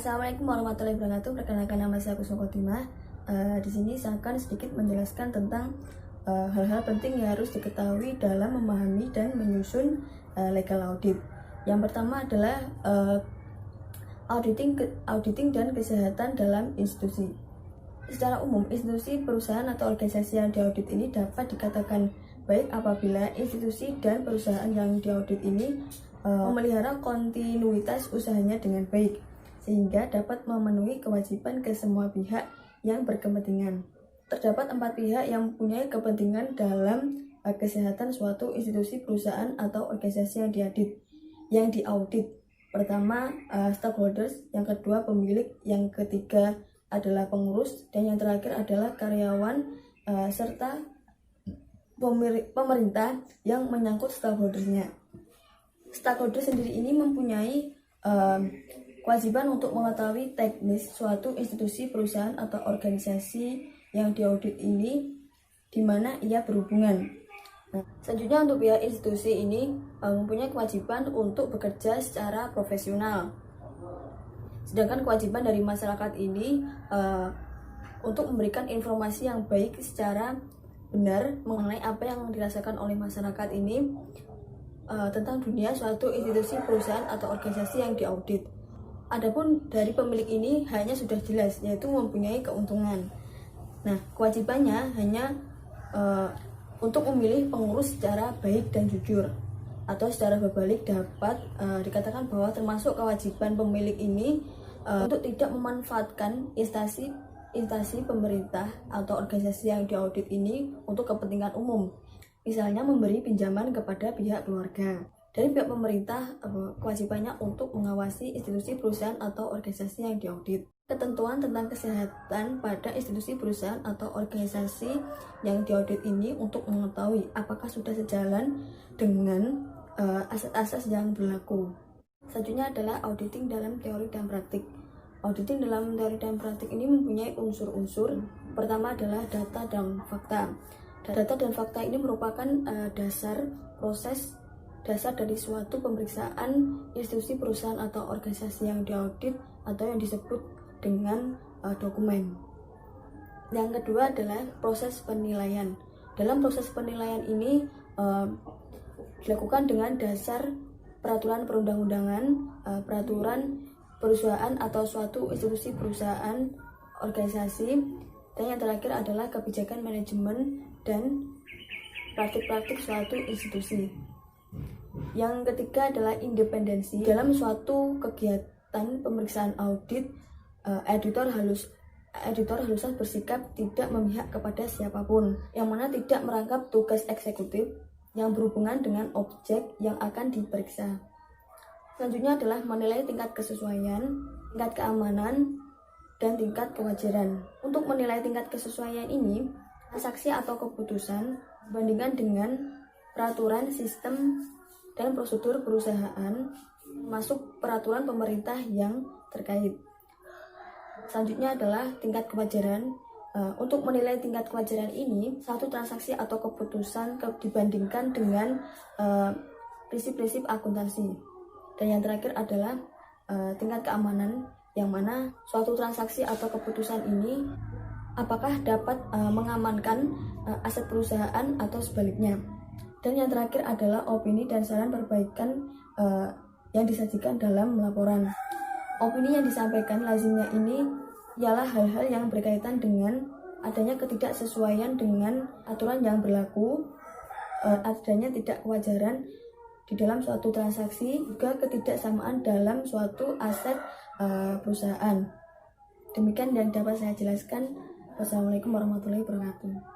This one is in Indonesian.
Assalamualaikum warahmatullahi wabarakatuh. Perkenalkan, nama saya Kusno Khotimah. Di sini saya akan sedikit menjelaskan tentang hal-hal penting yang harus diketahui dalam memahami dan menyusun legal audit. Yang pertama adalah auditing dan kesehatan dalam institusi. Secara umum, institusi, perusahaan atau organisasi yang diaudit ini dapat dikatakan baik apabila institusi dan perusahaan yang diaudit ini memelihara kontinuitas usahanya dengan baik, sehingga dapat memenuhi kewajiban ke semua pihak yang berkepentingan. Terdapat 4 pihak yang mempunyai kepentingan dalam kesehatan suatu institusi, perusahaan, atau organisasi yang diaudit. Pertama, stakeholders, yang kedua pemilik, yang ketiga adalah pengurus, dan yang terakhir adalah karyawan serta pemerintah yang menyangkut stakeholdersnya. Stakeholder sendiri ini mempunyai kewajiban untuk mengetahui teknis suatu institusi, perusahaan, atau organisasi yang diaudit ini di mana ia berhubungan. Nah, selanjutnya untuk pihak institusi ini mempunyai kewajiban untuk bekerja secara profesional. Sedangkan kewajiban dari masyarakat ini untuk memberikan informasi yang baik secara benar mengenai apa yang dirasakan oleh masyarakat ini tentang dunia suatu institusi, perusahaan, atau organisasi yang diaudit. Adapun dari pemilik ini hanya sudah jelas, yaitu mempunyai keuntungan. Nah, kewajibannya hanya untuk memilih pengurus secara baik dan jujur, atau secara berbalik dapat dikatakan bahwa termasuk kewajiban pemilik ini untuk tidak memanfaatkan instansi pemerintah atau organisasi yang diaudit ini untuk kepentingan umum. Misalnya memberi pinjaman kepada pihak keluarga. Dari pihak pemerintah, kewajibannya untuk mengawasi institusi, perusahaan, atau organisasi yang diaudit. Ketentuan tentang kesehatan pada institusi, perusahaan, atau organisasi yang diaudit ini untuk mengetahui apakah sudah sejalan dengan asas-asas yang berlaku. Selanjutnya adalah auditing dalam teori dan praktik. Auditing dalam teori dan praktik ini mempunyai unsur-unsur. Pertama adalah data dan fakta. Data dan fakta ini merupakan dasar dari suatu pemeriksaan institusi, perusahaan, atau organisasi yang diaudit atau yang disebut dengan dokumen. Yang kedua adalah proses penilaian. Dalam proses penilaian ini dilakukan dengan dasar peraturan perundang-undangan, peraturan perusahaan atau suatu institusi, perusahaan, organisasi, dan yang terakhir adalah kebijakan manajemen dan praktik-praktik suatu institusi. Yang ketiga adalah independensi. Dalam suatu kegiatan pemeriksaan audit, editor haruslah bersikap tidak memihak kepada siapapun, yang mana tidak merangkap tugas eksekutif yang berhubungan dengan objek yang akan diperiksa. Selanjutnya adalah menilai tingkat kesesuaian, tingkat keamanan, dan tingkat kewajaran. Untuk menilai tingkat kesesuaian ini, transaksi atau keputusan dibandingkan dengan peraturan, sistem, dan prosedur perusahaan, masuk peraturan pemerintah yang terkait. Selanjutnya adalah tingkat kewajaran. Untuk menilai tingkat kewajaran ini, satu transaksi atau keputusan dibandingkan dengan prinsip-prinsip akuntansi. Dan yang terakhir adalah tingkat keamanan, yang mana suatu transaksi atau keputusan ini apakah dapat mengamankan aset perusahaan atau sebaliknya. Dan yang terakhir adalah opini dan saran perbaikan yang disajikan dalam laporan. Opini yang disampaikan lazimnya ini ialah hal-hal yang berkaitan dengan adanya ketidaksesuaian dengan aturan yang berlaku, adanya tidak kewajaran di dalam suatu transaksi, juga ketidaksamaan dalam suatu aset perusahaan. Demikian yang dapat saya jelaskan. Wassalamualaikum warahmatullahi wabarakatuh.